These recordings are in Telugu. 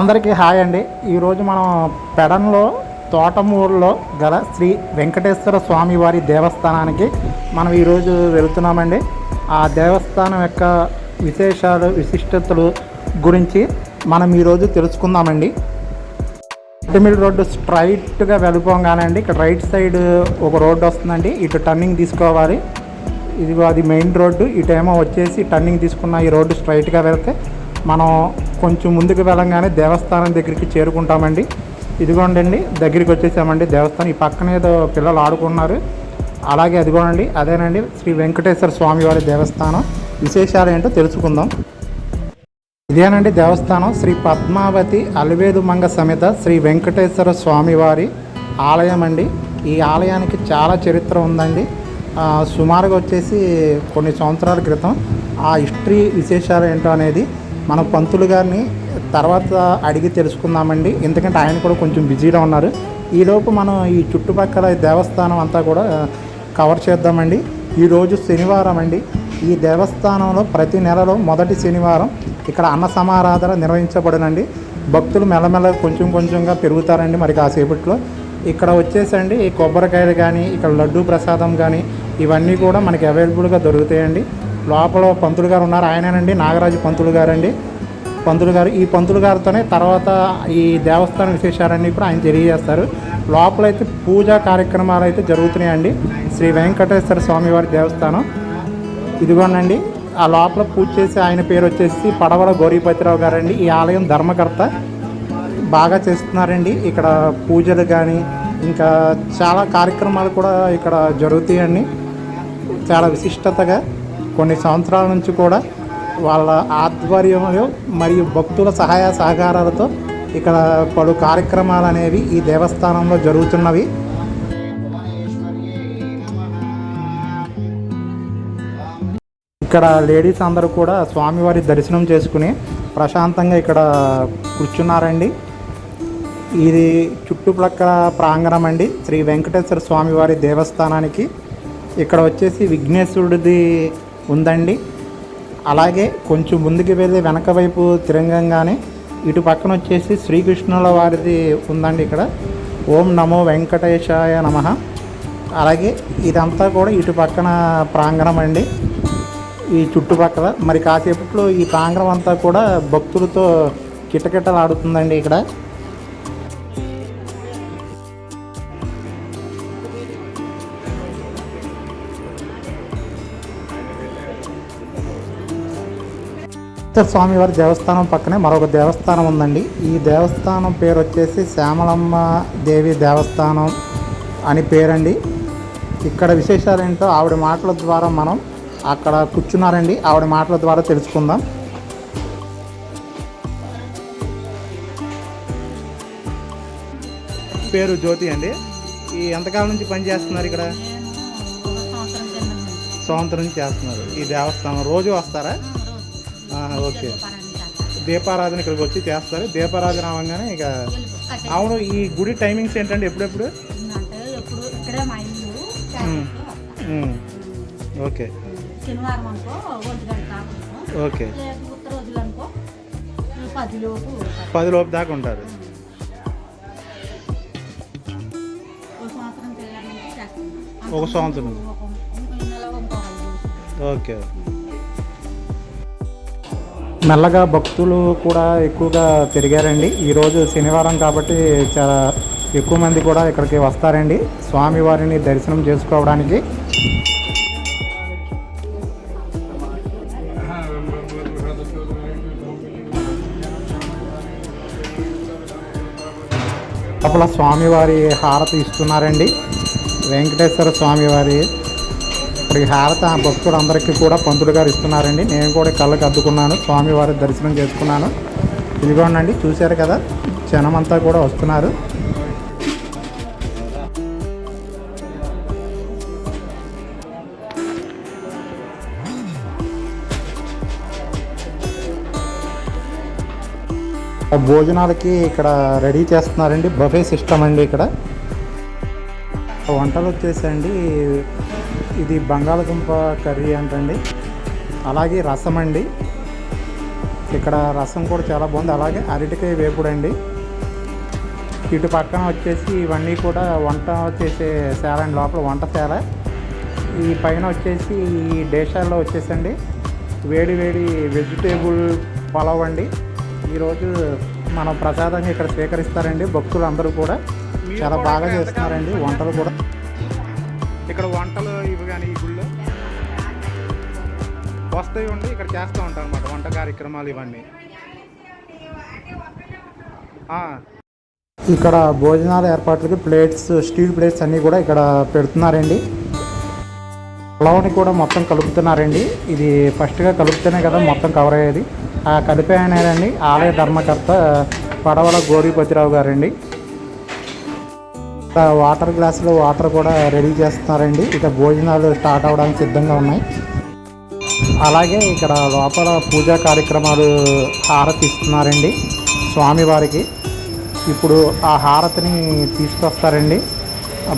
అందరికీ హాయ్ అండి. ఈరోజు మనం పెడన్లో తోటమూరులో గల శ్రీ వెంకటేశ్వర స్వామి వారి దేవస్థానానికి మనం ఈరోజు వెళుతున్నామండి. ఆ దేవస్థానం యొక్క విశేషాలు విశిష్టతలు గురించి మనం ఈరోజు తెలుసుకుందామండి. అటిమిల్ రోడ్డు స్ట్రైట్గా వెళ్ళిపోగానే అండి ఇక్కడ రైట్ సైడ్ ఒక రోడ్డు వస్తుందండి. ఇటు టర్నింగ్ తీసుకోవాలి. ఇదిగో అది మెయిన్ రోడ్డు. ఇటేమో వచ్చేసి టర్నింగ్ తీసుకున్న ఈ రోడ్డు స్ట్రైట్గా వెళ్తే మనం కొంచెం ముందుకు వెళ్ళంగానే దేవస్థానం దగ్గరికి చేరుకుంటామండి. ఇదిగోండి దగ్గరికి వచ్చేసామండి దేవస్థానం. ఈ పక్కన ఏదో పిల్లలు ఆడుకున్నారు. అలాగే అదిగోనండి అదేనండి శ్రీ వెంకటేశ్వర స్వామి వారి దేవస్థానం. విశేషాలు ఏంటో తెలుసుకుందాం. ఇదేనండి దేవస్థానం. శ్రీ పద్మావతి అలివేలు మంగ సమేత శ్రీ వెంకటేశ్వర స్వామి వారి ఆలయం అండి. ఈ ఆలయానికి చాలా చరిత్ర ఉందండి. సుమారుగా వచ్చేసి కొన్ని సంవత్సరాల క్రితం ఆ హిస్టరీ విశేషాలు ఏంటో అనేది మనం పంతులు గారిని తర్వాత అడిగి తెలుసుకుందామండి. ఎందుకంటే ఆయన కూడా కొంచెం బిజీగా ఉన్నారు. ఈలోపు మనం ఈ చుట్టుపక్కల దేవస్థానం అంతా కూడా కవర్ చేద్దామండి. ఈరోజు శనివారం అండి. ఈ దేవస్థానంలో ప్రతి నెలలో మొదటి శనివారం ఇక్కడ అన్న సమారాధన నిర్వహించబడునండి. భక్తులు మెల్లమెల్ల కొంచెంగా పెరుగుతారండి. మరి కాసేపట్లో ఇక్కడ వచ్చేసండి ఈ కొబ్బరికాయలు కానీ ఇక్కడ లడ్డూ ప్రసాదం కానీ ఇవన్నీ కూడా మనకి అవైలబుల్గా దొరుకుతాయండి. లోపల పంతులు గారు ఉన్నారు. ఆయనేనండి నాగరాజు పంతులు గారండి. పంతులు గారు ఈ పంతులు గారితోనే తర్వాత ఈ దేవస్థాన విశేషాలన్నీ కూడా ఆయన తెలియజేస్తారు. లోపలైతే పూజా కార్యక్రమాలు అయితే జరుగుతున్నాయండి. శ్రీ వెంకటేశ్వర స్వామివారి దేవస్థానం ఇదిగోనండి. ఆ లోపల పూజ చేసి ఆయన పేరు వచ్చేసి పడవల గౌరీపతిరావు గారండి. ఈ ఆలయం ధర్మకర్త బాగా చేస్తున్నారండి. ఇక్కడ పూజలు కానీ ఇంకా చాలా కార్యక్రమాలు కూడా ఇక్కడ జరుగుతాయండి. చాలా విశిష్టతగా కొన్ని సంవత్సరాల నుంచి కూడా వాళ్ళ ఆధ్వర్యంలో మరియు భక్తుల సహాయ సహకారాలతో ఇక్కడ పలు కార్యక్రమాలు అనేవి ఈ దేవస్థానంలో జరుగుతున్నవి. ఇక్కడ లేడీస్ అందరూ కూడా స్వామివారి దర్శనం చేసుకుని ప్రశాంతంగా ఇక్కడ కూర్చున్నారండి. ఇది చుట్టుప్రక్కల ప్రాంగణం అండి శ్రీ వెంకటేశ్వర స్వామివారి దేవస్థానానికి. ఇక్కడ వచ్చేసి విఘ్నేశ్వరుడిది ఉందండి. అలాగే కొంచెం ముందుకు వెళ్ళి వెనక వైపు తిరంగంగానే ఇటు పక్కన వచ్చేసి శ్రీకృష్ణుల వారిది ఉందండి. ఇక్కడ ఓం నమో వెంకటేశాయ నమః. అలాగే ఇదంతా కూడా ఇటు పక్కన ప్రాంగణం అండి. ఈ చుట్టుపక్కల మరి కాసేపట్లో ఈ ప్రాంగణం అంతా కూడా భక్తులతో కిటకిటలాడుతుందండి. ఇక్కడ స్వామివారి దేవస్థానం పక్కనే మరొక దేవస్థానం ఉందండి. ఈ దేవస్థానం పేరు వచ్చేసి శ్యామలమ్మ దేవి దేవస్థానం అని పేరండి. ఇక్కడ విశేషాలు ఏంటో ఆవిడ మాటల ద్వారా మనం అక్కడ కూర్చున్నారండి. ఆవిడ మాటల ద్వారా తెలుసుకుందాం. పేరు జ్యోతి అండి. ఈ ఎంతకాలం నుంచి పనిచేస్తున్నారు ఇక్కడ? సంవత్సరం నుంచి చేస్తున్నారు. ఈ దేవస్థానం రోజు వస్తారా? ఓకే. దీపారాధన ఇక్కడికి వచ్చి చేస్తారు. దీపారాధన అవ్వగానే ఇక అవును. ఈ గుడి టైమింగ్స్ ఏంటంటే ఎప్పుడెప్పుడు? Okay okay. 10 లోపు దాకా ఉంటారు. ఒక సంవత్సరం. ఓకే. మెల్లగా భక్తులు కూడా ఎక్కువగా తిరిగారండి. ఈరోజు శనివారం కాబట్టి చాలా ఎక్కువ మంది కూడా ఇక్కడికి వస్తారండి స్వామివారిని దర్శనం చేసుకోవడానికి. లోపల స్వామివారి హారతి ఇస్తున్నారండి. వెంకటేశ్వర స్వామివారి ఇప్పుడు ఈ హారత భక్తులందరికీ కూడా పంతులు గారు ఇస్తున్నారండి. నేను కూడా కళ్ళకి అద్దుకున్నాను, స్వామివారి దర్శనం చేసుకున్నాను. ఇదిగోండి చూశారు కదా, జనమంతా కూడా వస్తున్నారు. భోజనాలకి ఇక్కడ రెడీ చేస్తున్నారండి. బఫే సిస్టమ్ అండి. ఇక్కడ వంటలు వచ్చేసండి ఇది బంగాళదుంప కర్రీ అంటండి. అలాగే రసం అండి. ఇక్కడ రసం కూడా చాలా బాగుంది. అలాగే అరటికాయ వేపుడు అండి. ఇటు పక్కన వచ్చేసి ఇవన్నీ కూడా వంట చేసే శాల అండి, లోపల వంటశాల. ఈ పైన వచ్చేసి ఈ డేషాల్లో వచ్చేసండి వేడి వేడి వెజిటేబుల్ పలావ్ అండి. ఈరోజు మనం ప్రసాదంగా ఇక్కడ స్వీకరిస్తారండి. భక్తులు అందరూ కూడా చాలా బాగా చేస్తున్నారండి వంటలు కూడా. ఇక్కడ వంటలు ఇవి కానీ ఈ గుళ్ళు వస్తాయి ఉండి ఇక్కడ చేస్తూ ఉంటారు అన్నమాట వంట కార్యక్రమాలు ఇవన్నీ. ఇక్కడ భోజనాల ఏర్పాట్లకి ప్లేట్స్, స్టీల్ ప్లేట్స్ అన్నీ కూడా ఇక్కడ పెడుతున్నారండి. పలావ్ని కూడా మొత్తం కలుపుతున్నారండి. ఇది ఫస్ట్గా కలుపుతేనే కదా మొత్తం కవర్ అయ్యేది. ఆ కలిపే ఆయనండి ఆలయ ధర్మకర్త పడవల గోరీపతిరావు గారండి. వాటర్ గ్లాసులో వాటర్ కూడా రెడీ చేస్తున్నారండి. ఇక భోజనాలు స్టార్ట్ అవ్వడానికి సిద్ధంగా ఉన్నాయి. అలాగే ఇక్కడ లోపల పూజా కార్యక్రమాలు హారతి ఇస్తున్నారండి స్వామివారికి. ఇప్పుడు ఆ హారతిని తీసుకొస్తారండి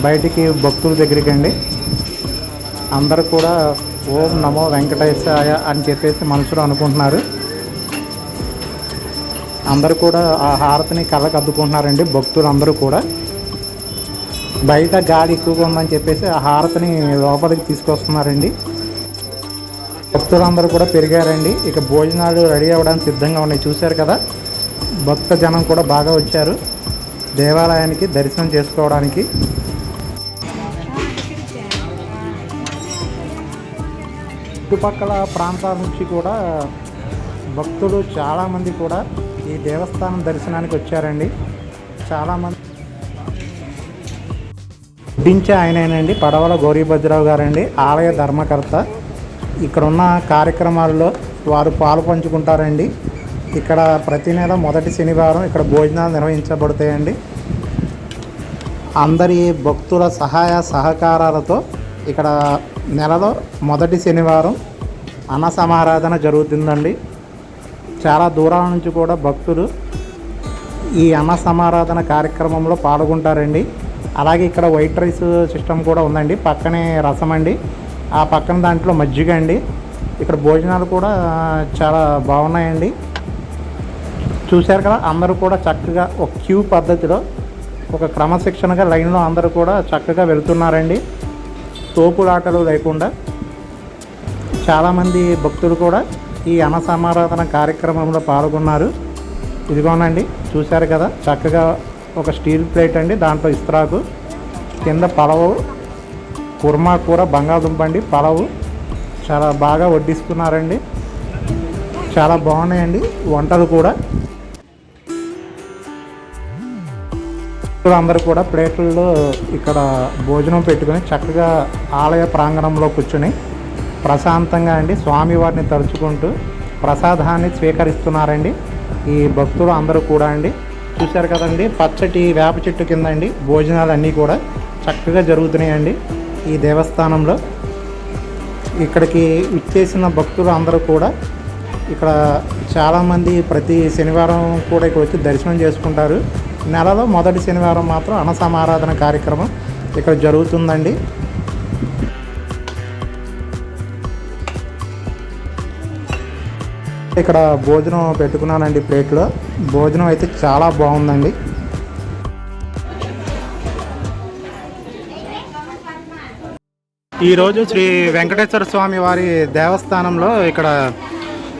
బయటికి భక్తుల దగ్గరికి అండి. అందరూ కూడా ఓం నమో వెంకటేశాయ అని చెప్పేసి మనసులో అనుకుంటున్నారు. అందరూ కూడా ఆ హారతిని కళ్ళకు అద్దుకుంటున్నారండి భక్తులు అందరూ కూడా. బయట గాలి ఎక్కువగా ఉందని చెప్పేసి ఆ హారతిని లోపలికి తీసుకొస్తున్నారండి. భక్తులందరూ కూడా పెరిగారండి. ఇక భోజనాలు రెడీ అవ్వడానికి సిద్ధంగా ఉన్నాయి. చూశారు కదా, భక్త జనం కూడా బాగా వచ్చారు దేవాలయానికి దర్శనం చేసుకోవడానికి. చుట్టుపక్కల ప్రాంతాల నుంచి కూడా భక్తులు చాలామంది కూడా ఈ దేవస్థానం దర్శనానికి వచ్చారండి. చాలామంది వడ్డించే ఆయనేనండి పడవల గౌరీభద్రరావు గారండి, ఆలయ ధర్మకర్త. ఇక్కడున్న కార్యక్రమాల్లో వారు పాలు పంచుకుంటారండి. ఇక్కడ ప్రతి నెల మొదటి శనివారం ఇక్కడ భోజనాలు నిర్వహించబడతాయండి. అందరి భక్తుల సహాయ సహకారాలతో ఇక్కడ నెలలో మొదటి శనివారం అన్న సమారాధన జరుగుతుందండి. చాలా దూరాల నుంచి కూడా భక్తులు ఈ అన్న సమారాధన కార్యక్రమంలో పాల్గొంటారండి. అలాగే ఇక్కడ వైట్ రైస్ సిస్టమ్ కూడా ఉందండి. పక్కనే రసం అండి, ఆ పక్కన దాంట్లో మజ్జిగ అండి. ఇక్కడ భోజనాలు కూడా చాలా బాగున్నాయండి. చూశారు కదా, అందరూ కూడా చక్కగా ఒక క్యూ పద్ధతిలో ఒక క్రమశిక్షణగా లైన్లో అందరూ కూడా చక్కగా వెళ్తున్నారండి. తోపులాటలు లేకుండా చాలామంది భక్తులు కూడా ఈ అన్న సమారాధన కార్యక్రమంలో పాల్గొన్నారు. ఇదిగోనండి, చూశారు కదా, చక్కగా ఒక స్టీల్ ప్లేట్ అండి, దాంట్లో ఇస్త్రాకు, కింద పలావు, కుర్మా కూర, బంగాళదుంప అండి, పలావు చాలా బాగా వడ్డిస్తున్నారండి. చాలా బాగున్నాయండి వంటలు కూడా. అందరూ కూడా ప్లేట్లలో ఇక్కడ భోజనం పెట్టుకొని చక్కగా ఆలయ ప్రాంగణంలో కూర్చొని ప్రశాంతంగా అండి స్వామివారిని తలుచుకుంటూ ప్రసాదాన్ని స్వీకరిస్తున్నారండి ఈ భక్తులు అందరూ కూడా అండి. చూశారు కదండి, పచ్చటి వేప చెట్టు కింద అండి భోజనాలు అన్నీ కూడా చక్కగా జరుగుతున్నాయండి ఈ దేవస్థానంలో. ఇక్కడికి ఇచ్చేసిన భక్తులు అందరూ కూడా ఇక్కడ చాలామంది ప్రతి శనివారం కూడా ఇక్కడ వచ్చి దర్శనం చేసుకుంటారు. నెలలో మొదటి శనివారం మాత్రం అన్న సమారాధన కార్యక్రమం ఇక్కడ జరుగుతుందండి. ఇక్కడ భోజనం పెట్టుకున్నానండి ప్లేట్లో. భోజనం అయితే చాలా బాగుందండి. ఈరోజు శ్రీ వెంకటేశ్వర స్వామి వారి దేవస్థానంలో ఇక్కడ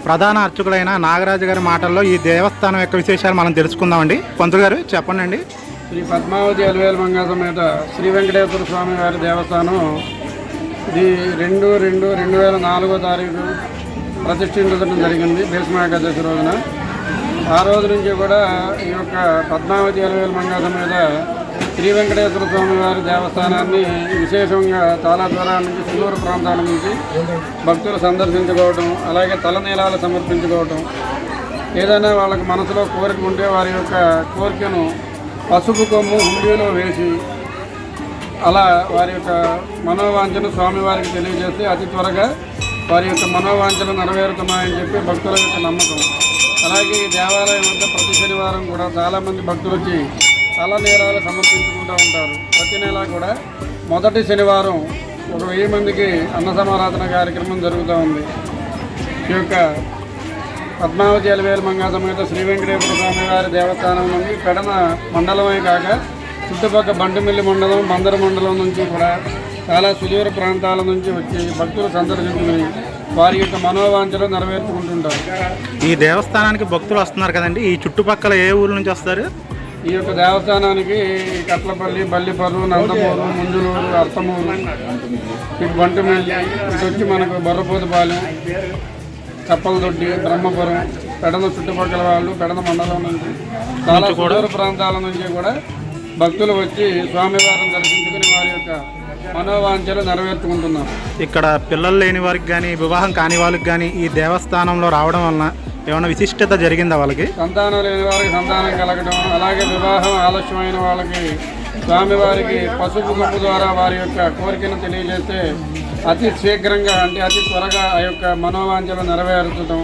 ప్రధాన అర్చకులైన నాగరాజు గారి మాటల్లో ఈ దేవస్థానం యొక్క విశేషాలు మనం తెలుసుకుందామండి. పంతులు గారు చెప్పండి. శ్రీ పద్మావతి అలివేలు మంగా సమేత శ్రీ వెంకటేశ్వర స్వామి వారి దేవస్థానం ఇది 2/2/2004 ప్రతిష్ఠించడం జరిగింది భీష్మ ఏకాదశి రోజున. ఆ రోజు నుంచి కూడా ఈ యొక్క పద్మావతి అలివేలు మంగా సమేత శ్రీ వెంకటేశ్వర స్వామి వారి దేవస్థానాన్ని విశేషంగా చాలా దూరాల నుంచి, సుదూర ప్రాంతాల నుంచి భక్తులు సందర్శించుకోవటం, అలాగే తలనీలాలు సమర్పించుకోవటం, ఏదైనా వాళ్ళకి మనసులో కోరిక ఉంటే వారి యొక్క కోరికను పసుపు కొమ్ము హుండీలో వేసి అలా వారి యొక్క మనోవాంఛను స్వామివారికి తెలియజేస్తే అతి త్వరగా వారి యొక్క మనోవాంఛలు నెరవేరుతున్నాయని చెప్పి భక్తుల యొక్క నమ్మకం. అలాగే ఈ దేవాలయం వద్ద ప్రతి శనివారం కూడా చాలామంది భక్తులు వచ్చి తలనీలాలు సమర్పించుకుంటూ ఉంటారు. ప్రతి నెల కూడా మొదటి శనివారం 1000 మందికి అన్న సమారాధన కార్యక్రమం జరుగుతూ ఉంది. ఈ యొక్క పద్మావతి అలవేలు మంగా సమేత శ్రీ వెంకటేశ్వర స్వామి వారి దేవస్థానం నుండి పెడన మండలమే కాక చుట్టుపక్కల బంటుమిల్లి మండలం బందరు మండలం నుంచి కూడా చాలా సుదూర ప్రాంతాల నుంచి వచ్చి భక్తులు సందర్శించుకుని వారి యొక్క మనోవాంఛలు నెరవేర్చుకుంటుంటారు. ఈ దేవస్థానానికి భక్తులు వస్తున్నారు కదండి, ఈ చుట్టుపక్కల ఏ ఊరు నుంచి వస్తారు? ఈ యొక్క దేవస్థానానికి కట్లపల్లి, బల్లిపర్రు, నందమూరు, ముంజులూరు, అర్తమూరు, ఇటు బంటుమిల్లి, ఇటు వచ్చి మనకు బొర్రపోతుపాలెం, కప్పలదొడ్డి, బ్రహ్మపురం, పెడన చుట్టుపక్కల వాళ్ళు పెడన మండలం నుంచి చాలా సుదూర ప్రాంతాల నుంచి కూడా భక్తులు వచ్చి స్వామివారిని దర్శించుకుని వారి యొక్క మనోవాంఛలు నెరవేర్చుకుంటున్నారు. ఇక్కడ పిల్లలు లేని వారికి కానీ వివాహం కాని వాళ్ళకి కానీ ఈ దేవస్థానంలో రావడం వలన ఏమైనా విశిష్టత జరిగిందా? వాళ్ళకి సంతానం లేని వారికి సంతానం కలగడం, అలాగే వివాహం ఆలస్యమైన వాళ్ళకి స్వామివారికి పసుపు కప్పు ద్వారా వారి యొక్క కోరికను తెలియజేస్తే అతి శీఘ్రంగా అంటే అతి త్వరగా ఆ యొక్క మనోవాంఛలు నెరవేర్చడం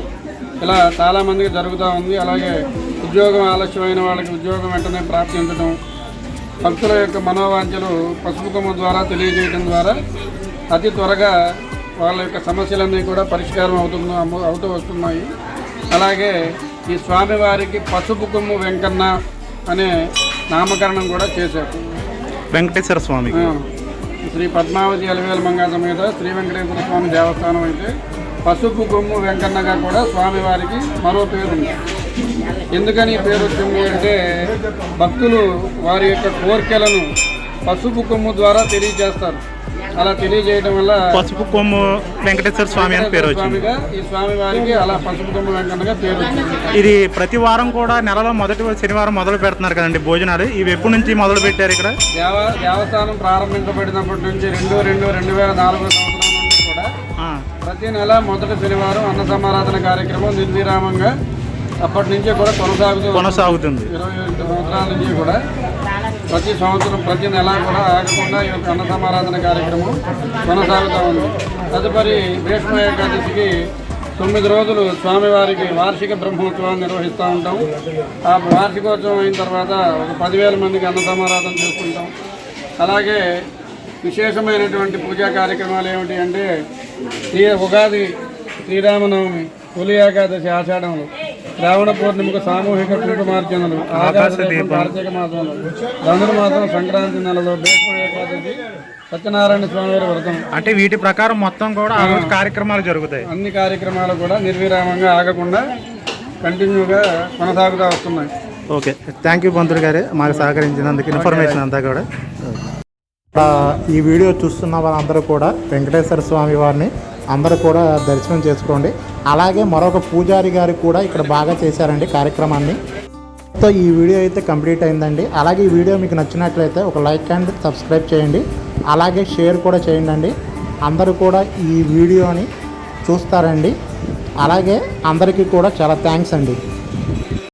ఇలా చాలామందికి జరుగుతూ ఉంది. అలాగే ఉద్యోగం ఆలస్యమైన వాళ్ళకి ఉద్యోగం వెంటనే ప్రాప్తించడం, భక్తుల యొక్క మనోవాంఛలు పసుపు కొమ్ము ద్వారా తెలియజేయడం ద్వారా అతి త్వరగా వాళ్ళ యొక్క సమస్యలన్నీ కూడా పరిష్కారం అవుతూ వస్తున్నాయి. అలాగే ఈ స్వామివారికి పసుపు కొమ్ము వెంకన్న అనే నామకరణం కూడా చేశారు. వెంకటేశ్వర స్వామి శ్రీ పద్మావతి అలవేలు మంగా సమేత శ్రీ వెంకటేశ్వర స్వామి దేవస్థానం అయితే పసుపు కొమ్ము వెంకన్నగా కూడా స్వామివారికి మరో పేరు ఉంది. ఎందుకని ఈ పేరు వచ్చింది అంటే భక్తులు వారి యొక్క కోరికలను పసుపు కొమ్ము ద్వారా తెలియజేస్తారు. అలా తెలియజేయడం వల్ల పసుపు కొమ్ము వెంకటేశ్వర స్వామి అని పేరు వచ్చింది. ఈ స్వామి వారికి అలా పసుపు కొమ్ము వెంకన్నగా పేరు వచ్చింది. ఇది ప్రతి వారం కూడా నెలలో మొదటి శనివారం మొదలు పెడుతున్నారు కదండి భోజనాలు. ఇవి ఎప్పటి నుంచి మొదలు పెట్టారు? ఇక్కడ దేవస్థానం ప్రారంభించబడినప్పటి నుంచి 2004 సంవత్సరం నుండి కూడా ప్రతి నెల మొదటి శనివారం అన్న సమారాధన కార్యక్రమం నిర్విరామంగా అప్పటి నుంచే కూడా కొనసాగుతుంది. 28 సంవత్సరాల నుంచి కూడా ప్రతి సంవత్సరం ప్రతి నెల కూడా ఆగకుండా ఈ యొక్క అన్న సమారాధన కార్యక్రమం కొనసాగుతూ ఉంది. తదుపరి భీష్మ ఏకాదశికి 9 రోజులు స్వామివారికి వార్షిక బ్రహ్మోత్సవాన్ని నిర్వహిస్తూ ఉంటాం. ఆ వార్షికోత్సవం అయిన తర్వాత ఒక 10,000 మందికి అన్న సమారాధన చేసుకుంటాం. అలాగే విశేషమైనటువంటి పూజా కార్యక్రమాలు ఏమిటి అంటే ఉగాది, శ్రీరామనవమి, తొలి ఏకాదశి ఆషాఢంలో, శ్రావణ పూర్ణిమకు సామూహిక కుంకుమార్చనలు, కార్తీక మాసంలో, ధనుర్మాసం సంక్రాంతి నెలలో భీష్మ ఏకాదశి, సత్యనారాయణ స్వామి వారి వ్రతం. అంటే వీటి ప్రకారం మొత్తం కూడా ఆ రోజు కార్యక్రమాలు జరుగుతాయి. అన్ని కార్యక్రమాలు కూడా నిర్విరామంగా ఆగకుండా కంటిన్యూగా కొనసాగుతూ వస్తున్నాయి. ఓకే, థ్యాంక్ యూ పంతులు గారు మాకు సహకరించినందుకు, ఇన్ఫర్మేషన్ అంతా కూడా. ఈ వీడియో చూస్తున్న వాళ్ళందరూ కూడా వెంకటేశ్వర స్వామి వారిని అందరూ కూడా దర్శనం చేసుకోండి. అలాగే మరొక పూజారి గారు కూడా ఇక్కడ బాగా చేశారండి కార్యక్రమాన్ని. సో ఈ వీడియో అయితే కంప్లీట్ అయిందండి. అలాగే ఈ వీడియో మీకు నచ్చినట్లయితే ఒక లైక్ అండ్ సబ్స్క్రైబ్ చేయండి. అలాగే షేర్ కూడా చేయండి. అందరూ కూడా ఈ వీడియోని చూస్తారండి. అలాగే అందరికీ కూడా చాలా థ్యాంక్స్ అండి.